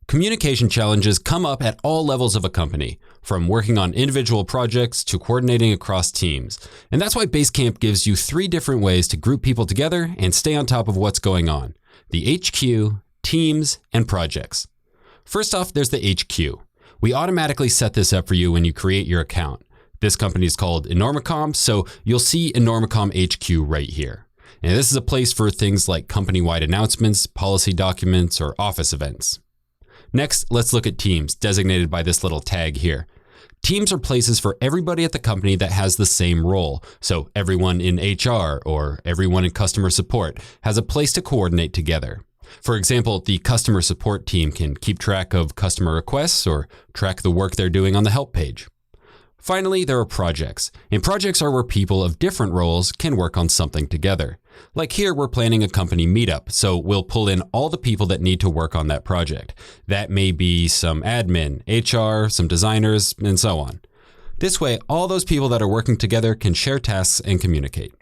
Communication challenges come up at all levels of a company, from working on individual projects to coordinating across teams. And that's why Basecamp gives you 3 different ways to group people together and stay on top of what's going on: the HQ, teams, and projects. First off, there's the HQ. We automatically set this up for you when you create your account. This company is called Enormicom, so you'll see Enormicom HQ right here. And this is a place for things like company-wide announcements, policy documents, or office events. Next, let's look at teams, designated by this little tag here. Teams are places for everybody at the company that has the same role. So everyone in HR or everyone in customer support has a place to coordinate together. For example, the customer support team can keep track of customer requests or track the work they're doing on the help page. Finally, there are projects. And projects are where people of different roles can work on something together. Like here, we're planning a company meetup, so we'll pull in all the people that need to work on that project. That may be some admin, HR, some designers, and so on. This way, all those people that are working together can share tasks and communicate.